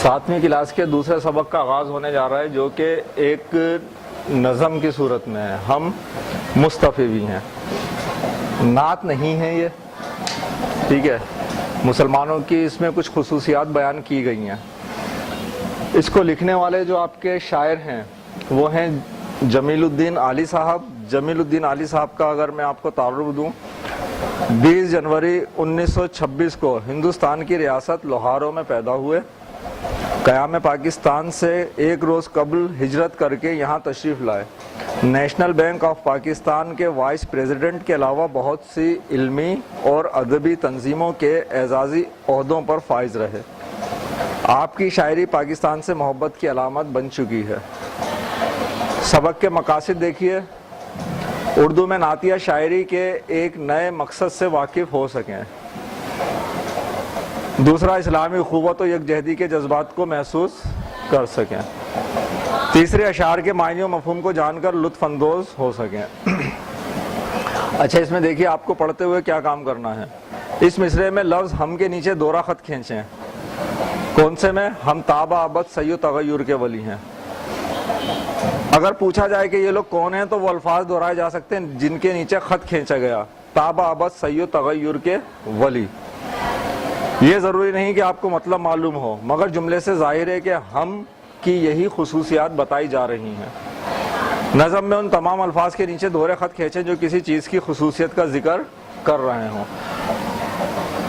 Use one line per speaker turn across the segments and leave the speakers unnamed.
ساتویں کلاس کے دوسرے سبق کا آغاز ہونے جا رہا ہے، جو کہ ایک نظم کی صورت میں ہے۔ ہم مصطفی بھی ہیں، نعت نہیں ہے یہ، ٹھیک ہے۔ مسلمانوں کی اس میں کچھ خصوصیات بیان کی گئی ہیں۔ اس کو لکھنے والے جو آپ کے شاعر ہیں وہ ہیں جمیل الدین عالی صاحب۔ جمیل الدین عالی صاحب کا اگر میں آپ کو تعارف دوں، 20 جنوری 1926 کو ہندوستان کی ریاست لوہارو میں پیدا ہوئے۔ قیام پاکستان سے ایک روز قبل ہجرت کر کے یہاں تشریف لائے۔ نیشنل بینک آف پاکستان کے وائس پریزیڈنٹ کے علاوہ بہت سی علمی اور ادبی تنظیموں کے اعزازی عہدوں پر فائز رہے۔ آپ کی شاعری پاکستان سے محبت کی علامت بن چکی ہے۔ سبق کے مقاصد دیکھیے، اردو میں نعتیہ شاعری کے ایک نئے مقصد سے واقف ہو سکیں۔ دوسرا، اسلامی اخوت و یکجہتی کے جذبات کو محسوس کر سکیں۔ تیسرے، اشعار کے معنی و مفہوم کو جان کر لطف اندوز ہو سکیں۔ اچھا، اس میں دیکھیے آپ کو پڑھتے ہوئے کیا کام کرنا ہے۔ اس مصرعے میں لفظ ہم کے نیچے دوہرا خط کھینچیں۔ کون سے میں؟ ہم تابع ابد سی تغیر کے ولی ہیں۔ اگر پوچھا جائے کہ یہ لوگ کون ہیں تو وہ الفاظ دہرائے جا سکتے ہیں جن کے نیچے خط کھینچا گیا، تابع ابد سی تغیر کے ولی۔ یہ ضروری نہیں کہ آپ کو مطلب معلوم ہو، مگر جملے سے ظاہر ہے کہ ہم کی یہی خصوصیات بتائی جا رہی ہیں۔ نظم میں ان تمام الفاظ کے نیچے دوہرے خط کھینچیں جو کسی چیز کی خصوصیت کا ذکر کر رہے ہوں۔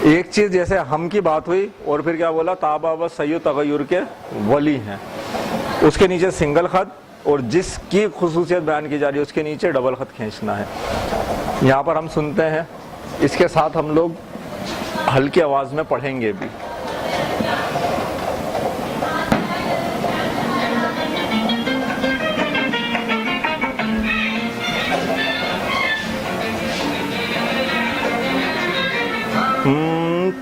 ایک چیز جیسے ہم کی بات ہوئی اور پھر کیا بولا، تابع ابد سی تغیر کے ولی ہیں، اس کے نیچے سنگل خط، اور جس کی خصوصیت بیان کی جا رہی ہے اس کے نیچے ڈبل خط کھینچنا ہے۔ یہاں پر ہم سنتے ہیں، اس کے ساتھ ہم لوگ ہلکی آواز میں پڑھیں گے بھی۔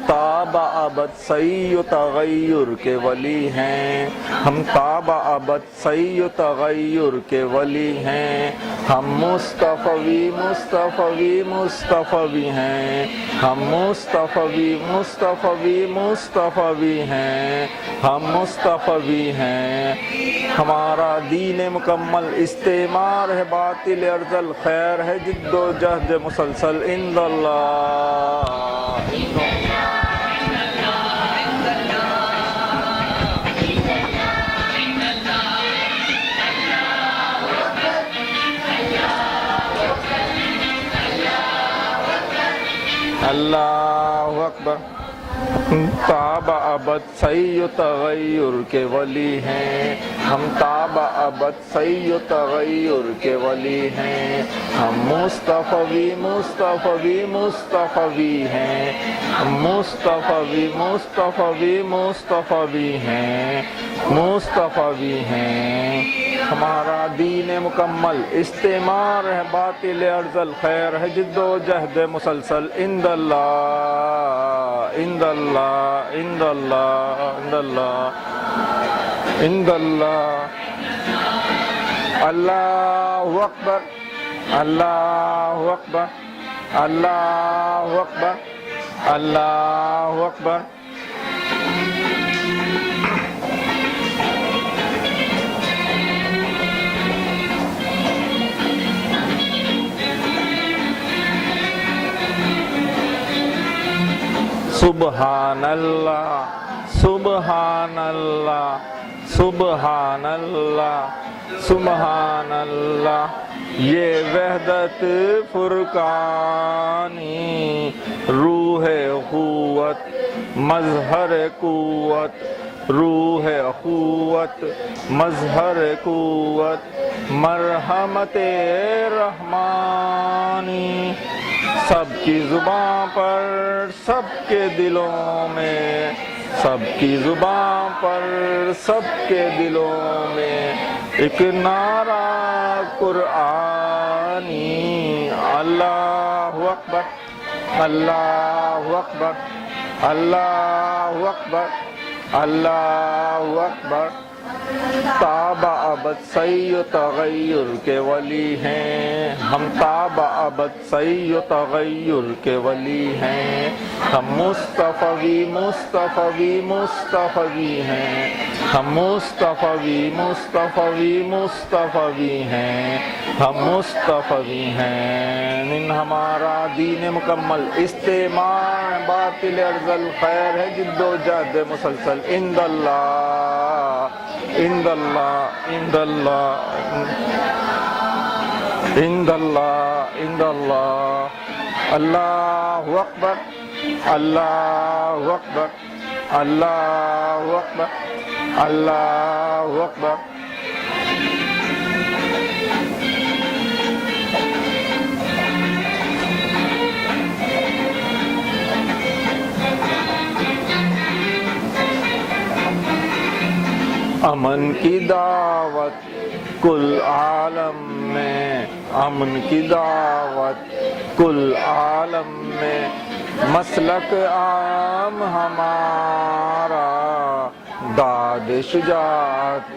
تابع ابد سی تغیر کے ولی ہیں، ہم تابع ابد سی تغیر کے ولی ہیں، ہم مصطفی مصطفی مصطفی ہیں، ہم مصطفی مصطفی مصطفی ہیں، ہم مصطفی ہیں۔ ہمارا دین مکمل استعمار ہے، باطل ارذل خیر ہے، جد و جہد مسلسل عند اللہ۔ اللہ اکبر۔ تابع ابد سی تغیر کے ولی ہیں، ہم تابع ابد سی تغیر کے ولی ہیں، ہم مصطفی مصطفی مصطفی ہیں، ہم مصطفی مصطفی مصطفی ہیں، مصطفی ہیں۔ ہمارا دین مکمل استعمار ہے، باطل ارذل خیر ہے، جد و جہد مسلسل عند اللہ عند اللہ عند اللہ عند اللہ عند اللہ۔ اللہ اکبر اللہ اکبر اللہ اکبر اللہ اکبر۔ سبحان اللہ سبحان اللہ سبحان اللہ سبحان اللہ۔ یہ وحدت فرقانی، روح اخوت مظہر قوت، روح اخوت مظہر قوت، مرحمت رحمانی۔ سب کی زباں پر سب کے دلوں میں، سب کی زباں پر سب کے دلوں میں ایک نعرہ قرآنی۔ اللہ اکبر اللہ اکبر اللہ اکبر اللہ اکبر۔ تابع ابد سی تغیر کے ولی ہیں، ہم تابع ابد صحیح و تغیر کے ولی ہیں، ہم مصطفی مصطفی مصطفی ہیں، ہم مصطفی مصطفی مصطفی ہیں، ہم مصطفی ہیں۔ ان ہمارا دین مکمل استعمال باطل افضل خیر ہے جد و جہد مسلسل عند اللہ عند اللہ عند اللہ عند اللہ عند اللہ۔ اللہ اکبر اللہ اکبر اللہ اکبر اللہ اکبر۔ امن کی دعوت کل عالم میں، امن کی دعوت کل عالم میں، مسلک عام ہمارا، داد شجاعت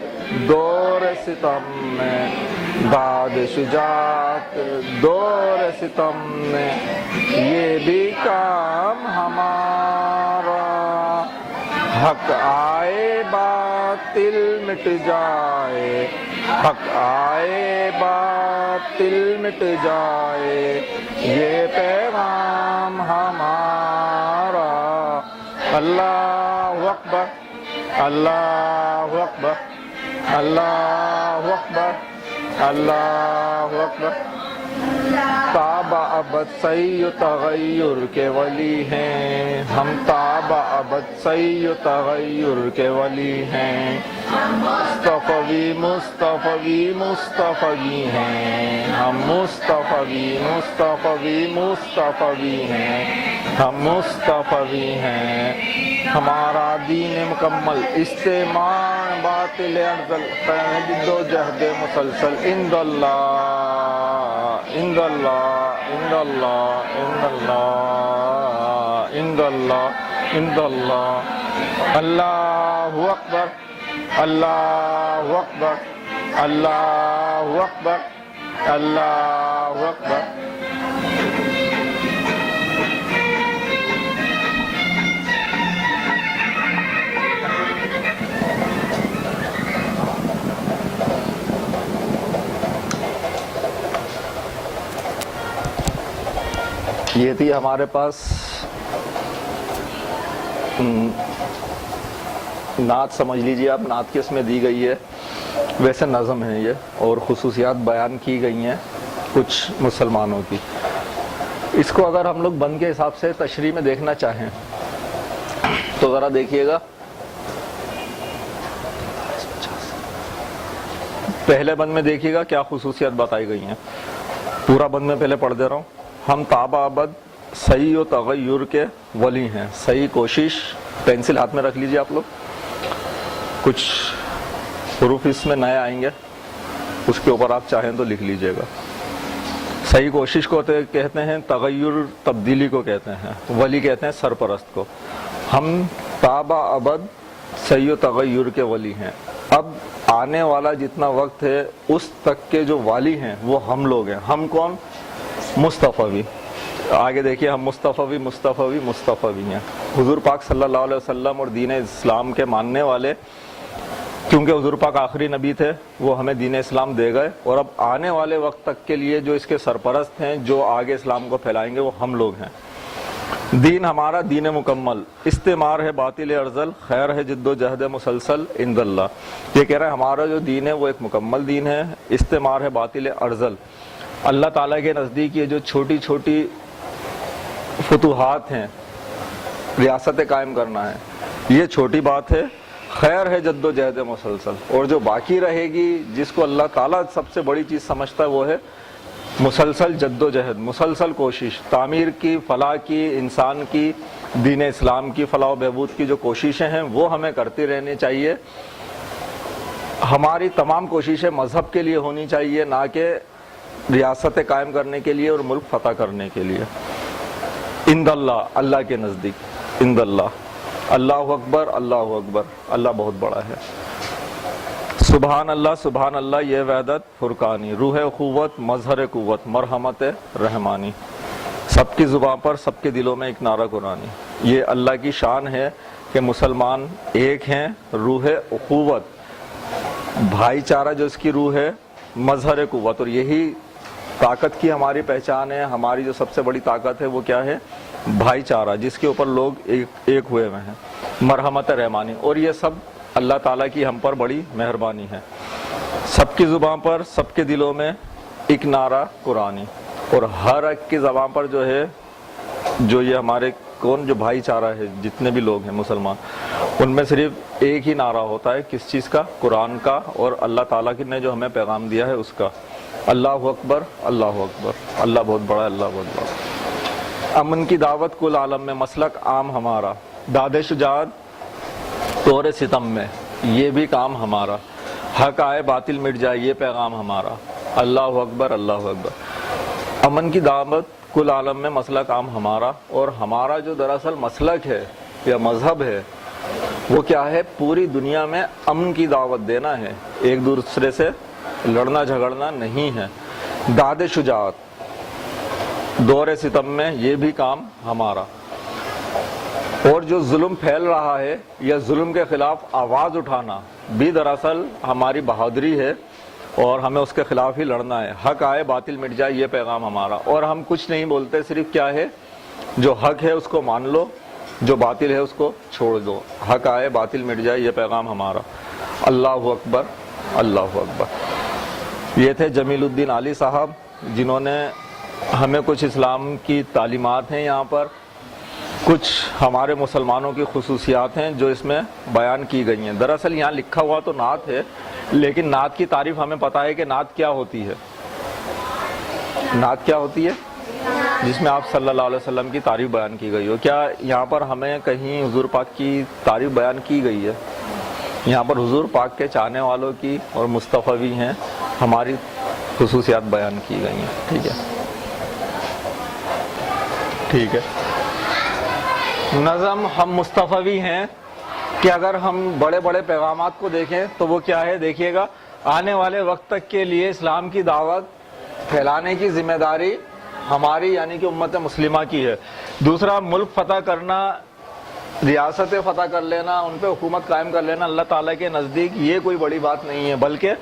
دور ستم میں، داد شجاعت دور ستم میں، یہ بھی کام ہمارا، حق آئے باطل مٹ جائے، حق آئے باطل مٹ جائے، یہ پیغام ہمارا۔ اللہ اکبر اللہ اکبر اللہ اکبر اللہ اکبر۔ تابع ابد صحیح و تغیر کے ولی ہیں، ہم تابع ابد صحیح و تغیر کے ولی ہیں، مصطفی مصطفی مصطفی ہیں، ہم مصطفی مصطفی مصطفی ہیں، ہم مصطفی ہیں۔ ہمارا دین مکمل استعمال باطل افضل خیر جد و جہد مسلسل عند اللہ عند اللہ عند اللہ عند اللہ عند اللہ عند اللہ۔ اللہ اکبر اللہ اکبر اللہ اکبر اللہ اکبر۔ یہ تھی ہمارے پاس نعت، سمجھ لیجیے آپ، نعت کس میں دی گئی ہے، ویسے نظم ہے یہ، اور خصوصیات بیان کی گئی ہیں کچھ مسلمانوں کی۔ اس کو اگر ہم لوگ بند کے حساب سے تشریح میں دیکھنا چاہیں تو ذرا دیکھیے گا۔ پہلے بند میں دیکھیے گا کیا خصوصیات بتائی گئی ہیں، پورا بند میں پہلے پڑھ دے رہا ہوں۔ ہم تابع ابد صحیح و تغیر کے ولی ہیں، صحیح کوشش، پینسل ہاتھ میں رکھ لیجیے آپ لوگ، کچھ حروف اس میں نئے آئیں گے، اس کے اوپر آپ چاہیں تو لکھ لیجیے گا۔ صحیح کوشش کو کہتے ہیں، تغیر تبدیلی کو کہتے ہیں، ولی کہتے ہیں سرپرست کو۔ ہم تابع ابد صحیح و تغیر کے ولی ہیں، اب آنے والا جتنا وقت ہے اس تک کے جو والی ہیں وہ ہم لوگ ہیں۔ ہم کون؟ مصطفی۔ آگے دیکھیے، ہم مصطفی مصطفی مصطفی ہیں، حضور پاک صلی اللہ علیہ وسلم اور دین اسلام کے ماننے والے، کیونکہ حضور پاک آخری نبی تھے، وہ ہمیں دین اسلام دے گئے، اور اب آنے والے وقت تک کے لیے جو اس کے سرپرست ہیں، جو آگے اسلام کو پھیلائیں گے، وہ ہم لوگ ہیں۔ دین ہمارا دین مکمل، استعمار ہے باطل ارذل، خیر ہے جد و جہد مسلسل عند اللہ۔ یہ کہہ رہے ہیں ہمارا جو دین ہے وہ ایک مکمل دین ہے، استعمار ہے باطل ارذل۔ اللہ تعالیٰ کے نزدیک یہ جو چھوٹی چھوٹی فتوحات ہیں، ریاستیں قائم کرنا ہے، یہ چھوٹی بات ہے، خیر ہے جد و جہد مسلسل، اور جو باقی رہے گی، جس کو اللہ تعالیٰ سب سے بڑی چیز سمجھتا ہے، وہ ہے مسلسل جد و جہد، مسلسل کوشش، تعمیر کی، فلاح کی، انسان کی، دین اسلام کی فلاح و بہبود کی جو کوششیں ہیں وہ ہمیں کرتی رہنی چاہیے۔ ہماری تمام کوششیں مذہب کے لیے ہونی چاہیے، نہ کہ ریاستیں قائم کرنے کے لیے اور ملک فتح کرنے کے لیے۔ عند اللہ، اللہ کے نزدیک، عند اللہ، اللہ اکبر اللہ اکبر، اللہ بہت بڑا ہے۔ سبحان اللہ یہ وحدت فرقانی، روح قوت مظہر قوت مرحمت رحمانی، سب کی زبان پر سب کے دلوں میں ایک نعرہ قرآنی۔ یہ اللہ کی شان ہے کہ مسلمان ایک ہیں، روح قوت بھائی چارہ جو اس کی روح ہے، مظہر قوت، اور یہی طاقت کی ہماری پہچان ہے۔ ہماری جو سب سے بڑی طاقت ہے وہ کیا ہے؟ بھائی چارہ، جس کے اوپر لوگ ایک ہوئے ہوئے ہیں، مرحمت رحمانی، اور یہ سب اللہ تعالیٰ کی ہم پر بڑی مہربانی ہے۔ سب کی زبان پر سب کے دلوں میں ایک نعرہ قرآنی، اور ہر ایک کی زبان پر جو ہے، جو یہ ہمارے جو بھائی چارہ ہے، جتنے بھی لوگ ہیں مسلمان، ان میں صرف ایک ہی نعرہ ہوتا ہے، کس چیز کا؟ قرآن کا، اور اللہ تعالیٰ نے جو ہمیں پیغام دیا ہے اس کا، اللہ اکبر اللہ اکبر، اللہ بہت بڑا ہے، اللہ بہت بڑا۔ امن کی دعوت کل عالم میں، مسلک عام ہمارا، داد شجاعت طور ستم میں، یہ بھی کام ہمارا، حق آئے باطل مٹ جائے، یہ پیغام ہمارا، اللہ اکبر اللہ اکبر۔ امن کی دعوت کل عالم میں، مسلک عام ہمارا، اور ہمارا جو دراصل مسلک ہے یا مذہب ہے وہ کیا ہے؟ پوری دنیا میں امن کی دعوت دینا ہے، ایک دوسرے سے لڑنا جھگڑنا نہیں ہے۔ داد شجاعت دور ستم میں، یہ بھی کام ہمارا، اور جو ظلم پھیل رہا ہے یا ظلم کے خلاف آواز اٹھانا بھی دراصل ہماری بہادری ہے، اور ہمیں اس کے خلاف ہی لڑنا ہے۔ حق آئے باطل مٹ جائے، یہ پیغام ہمارا، اور ہم کچھ نہیں بولتے، صرف کیا ہے؟ جو حق ہے اس کو مان لو، جو باطل ہے اس کو چھوڑ دو، حق آئے باطل مٹ جائے، یہ پیغام ہمارا، اللہ اکبر اللہ اکبر۔ یہ تھے جمیل الدین علی صاحب، جنہوں نے ہمیں کچھ اسلام کی تعلیمات ہیں، یہاں پر کچھ ہمارے مسلمانوں کی خصوصیات ہیں جو اس میں بیان کی گئی ہیں۔ دراصل یہاں لکھا ہوا تو نعت ہے، لیکن نعت کی تعریف ہمیں پتہ ہے کہ نعت کیا ہوتی ہے۔ نعت کیا ہوتی ہے؟ جس میں آپ صلی اللہ علیہ وسلم کی تعریف بیان کی گئی ہو۔ کیا یہاں پر ہمیں کہیں حضور پاک کی تعریف بیان کی گئی ہے؟ یہاں پر حضور پاک کے چاہنے والوں کی اور مصطفی ہیں ہماری خصوصیات بیان کی گئی ہیں۔ ٹھیک ہے، ٹھیک ہے۔ نظم ہم مصطفی ہیں کہ اگر ہم بڑے بڑے پیغامات کو دیکھیں تو وہ کیا ہے؟ دیکھیے گا، آنے والے وقت تک کے لیے اسلام کی دعوت پھیلانے کی ذمہ داری ہماری، یعنی کہ امت مسلمہ کی ہے۔ دوسرا، ملک فتح کرنا، ریاستیں فتح کر لینا، ان پہ حکومت قائم کر لینا اللہ تعالیٰ کے نزدیک یہ کوئی بڑی بات نہیں ہے، بلکہ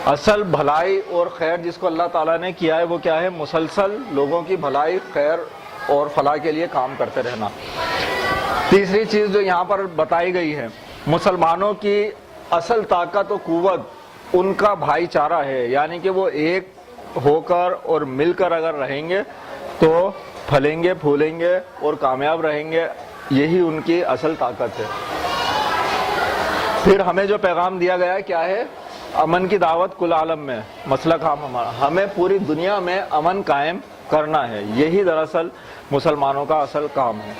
اصل بھلائی اور خیر جس کو اللہ تعالیٰ نے کیا ہے وہ کیا ہے؟ مسلسل لوگوں کی بھلائی، خیر اور فلاح کے لیے کام کرتے رہنا۔ تیسری چیز جو یہاں پر بتائی گئی ہے، مسلمانوں کی اصل طاقت و قوت ان کا بھائی چارہ ہے، یعنی کہ وہ ایک ہو کر اور مل کر اگر رہیں گے تو پھلیں گے پھولیں گے اور کامیاب رہیں گے، یہی ان کی اصل طاقت ہے۔ پھر ہمیں جو پیغام دیا گیا ہے کیا ہے؟ امن کی دعوت کل عالم میں، مسلک عام ہمارا، ہمیں پوری دنیا میں امن قائم کرنا ہے، یہی دراصل مسلمانوں کا اصل کام ہے۔